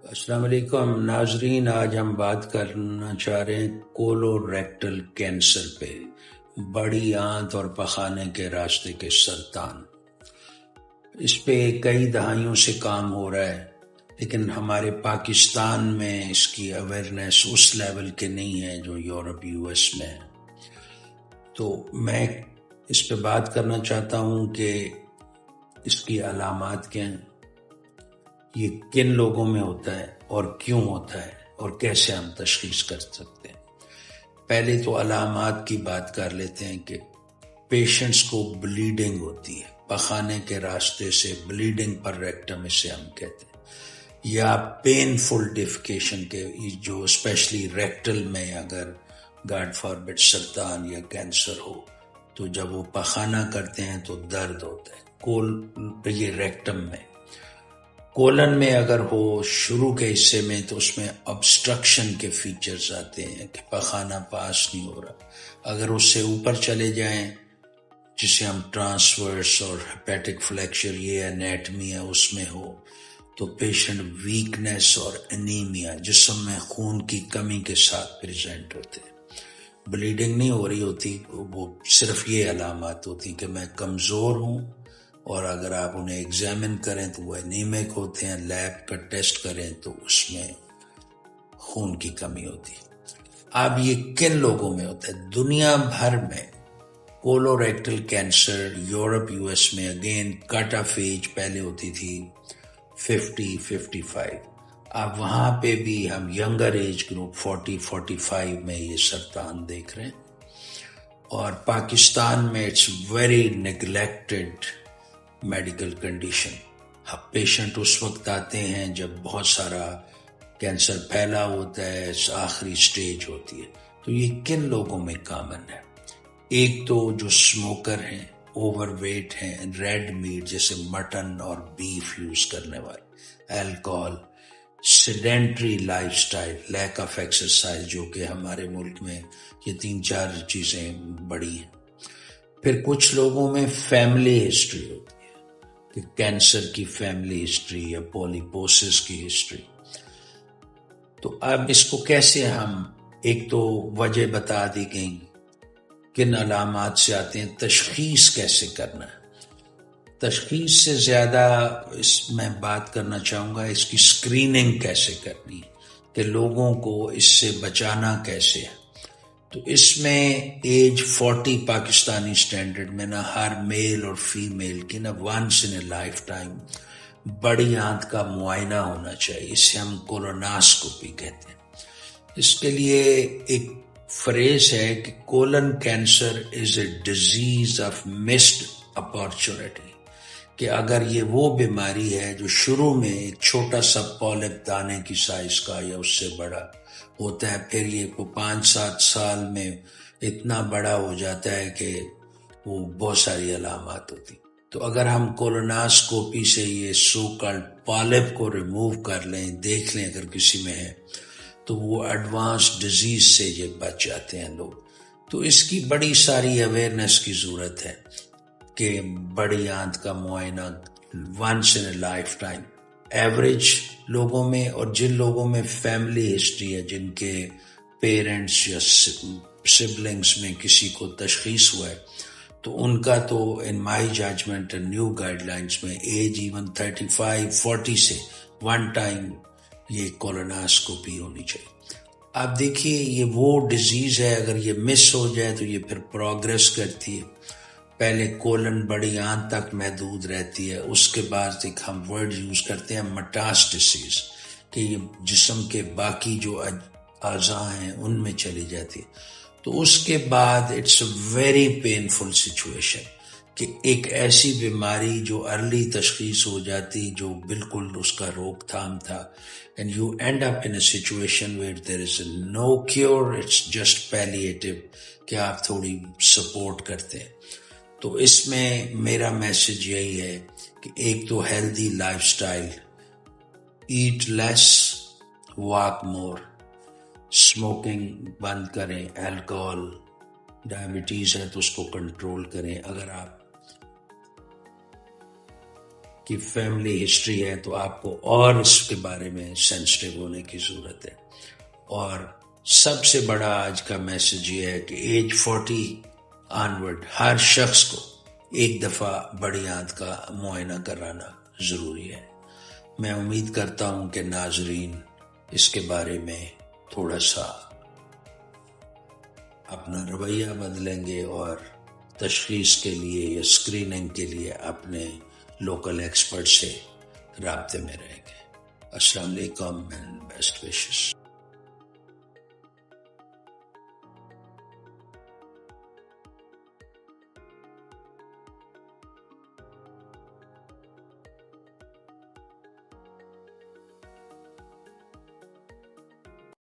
السلام علیکم ناظرین، آج ہم بات کرنا چاہ رہے ہیں کولوریکٹل کینسر پہ، بڑی آنت اور پخانے کے راستے کے سرطان۔ اس پہ کئی دہائیوں سے کام ہو رہا ہے، لیکن ہمارے پاکستان میں اس کی اویئرنیس اس لیول کے نہیں ہے جو یورپ US میں ہے۔ تو میں اس پہ بات کرنا چاہتا ہوں کہ اس کی علامات کیا ہیں، یہ کن لوگوں میں ہوتا ہے اور کیوں ہوتا ہے اور کیسے ہم تشخیص کر سکتے ہیں۔ پہلے تو علامات کی بات کر لیتے ہیں کہ پیشنٹس کو بلیڈنگ ہوتی ہے، پخانے کے راستے سے بلیڈنگ پر ریکٹم اسے ہم کہتے ہیں، یا پینفل ڈیفیکیشن کے جو اسپیشلی ریکٹل میں اگر گاڈ فاربڈ سرطان یا کینسر ہو تو جب وہ پخانہ کرتے ہیں تو درد ہوتا ہے یہ ریکٹم میں۔ کولن میں اگر ہو شروع کے حصے میں تو اس میں obstruction کے فیچرز آتے ہیں کہ پخانہ پاس نہیں ہو رہا۔ اگر اس سے اوپر چلے جائیں جسے ہم ٹرانسورس اور ہیپیٹک فلیکچر یہ انیٹمی ہے اس میں ہو تو پیشنٹ ویکنیس اور انیمیا، جسم میں خون کی کمی کے ساتھ پریزنٹ ہوتے ہیں۔ بلیڈنگ نہیں ہو رہی ہوتی، وہ صرف یہ علامات ہوتی کہ میں کمزور ہوں، اور اگر آپ انہیں ایگزامن کریں تو وہ انیمک ہوتے ہیں، لیب کا ٹیسٹ کریں تو اس میں خون کی کمی ہوتی ہے۔ اب یہ کن لوگوں میں ہوتا ہے؟ دنیا بھر میں کولوریکٹل کینسر یورپ US میں اگین کٹ آف ایج پہلے ہوتی تھی 50-55، اب وہاں پہ بھی ہم ینگر ایج گروپ 40-45 میں یہ سرطان دیکھ رہے ہیں، اور پاکستان میں it's very neglected medical condition. Patient اس وقت آتے ہیں جب بہت سارا کینسر پھیلا ہوتا ہے، آخری سٹیج ہوتی ہے۔ تو یہ کن لوگوں میں کامن ہے؟ ایک تو جو سموکر ہیں، اوور ویٹ ہیں، ریڈ میٹ جیسے مٹن اور بیف یوز کرنے والے، alcohol, sedentary life style, lack of exercise, جو کہ ہمارے ملک میں یہ 3-4 چیزیں بڑی ہیں۔ پھر کچھ لوگوں میں فیملی ہسٹری ہوتی ہے کہ کینسر کی فیملی ہسٹری یا پولیپوسس کی ہسٹری۔ تو اب اس کو کیسے ہم، ایک تو وجہ بتا دی گئی کن علامات سے آتے ہیں، تشخیص کیسے کرنا ہے۔ تشخیص سے زیادہ اس میں بات کرنا چاہوں گا اس کی سکریننگ کیسے کرنی ہے کہ لوگوں کو اس سے بچانا کیسے ہے۔ تو اس میں ایج 40 پاکستانی سٹینڈرڈ میں نا ہر میل اور فیمیل کی نا once in a lifetime بڑی آنت کا معائنہ ہونا چاہیے، اسے ہم کولوناسکوپی کہتے ہیں۔ اس کے لیے ایک فریز ہے کہ colon cancer is a disease of missed opportunity, کہ اگر یہ وہ بیماری ہے جو شروع میں ایک چھوٹا سا پولپ دانے کی سائز کا یا اس سے بڑا ہوتا ہے، پھر یہ 5-7 سال میں اتنا بڑا ہو جاتا ہے کہ وہ بہت ساری علامات ہوتی۔ تو اگر ہم کولوناسکوپی سے یہ سو کالڈ پالپ کو ریموو کر لیں، دیکھ لیں اگر کسی میں ہے، تو وہ ایڈوانس ڈیزیز سے یہ بچ جاتے ہیں لوگ۔ تو اس کی بڑی ساری اویئرنیس کی ضرورت ہے کہ بڑی آنت کا معائنہ once in a lifetime average لوگوں میں، اور جن لوگوں میں فیملی ہسٹری ہے، جن کے پیرنٹس یا سبلنگز میں کسی کو تشخیص ہوا ہے، تو ان کا تو ان مائی ججمنٹ نیو گائیڈ لائنز میں ایج ایون 35-40 سے ون ٹائم یہ کولوناسکوپی ہونی چاہیے۔ آپ دیکھیے یہ وہ ڈیزیز ہے، اگر یہ مس ہو جائے تو یہ پھر پروگریس کرتی ہے۔ پہلے کولن بڑی آنت تک محدود رہتی ہے، اس کے بعد ایک ہم ورڈ یوز کرتے ہیں مٹاسٹسیز، کہ یہ جسم کے باقی جو اعضاء ہیں ان میں چلی جاتی ہے۔ تو اس کے بعد it's a very painful situation کہ ایک ایسی بیماری جو ارلی تشخیص ہو جاتی، جو بالکل اس کا روک تھام تھا، and you end up in a situation where there is no cure, it's just palliative کہ آپ تھوڑی سپورٹ کرتے ہیں۔ تو اس میں میرا میسج یہی ہے کہ ایک تو healthy lifestyle, eat less, walk more, smoking بند کریں، الکوہول، ڈائبٹیز ہے تو اس کو کنٹرول کریں۔ اگر آپ کی فیملی ہسٹری ہے تو آپ کو اور اس کے بارے میں سینسٹیو ہونے کی ضرورت ہے. اور سب سے بڑا آج کا میسج یہ ہے کہ ایج 40 آنورڈ ہر شخص کو ایک دفعہ بڑی آنت کا معائنہ کرانا ضروری ہے. میں امید کرتا ہوں کہ ناظرین اس کے بارے میں تھوڑا سا اپنا رویہ بدلیں گے اور تشخیص کے لیے یا اسکریننگ کے لیے اپنے لوکل ایکسپرٹ سے رابطے میں رہیں گے. السلام علیکم اینڈ بیسٹ وشز.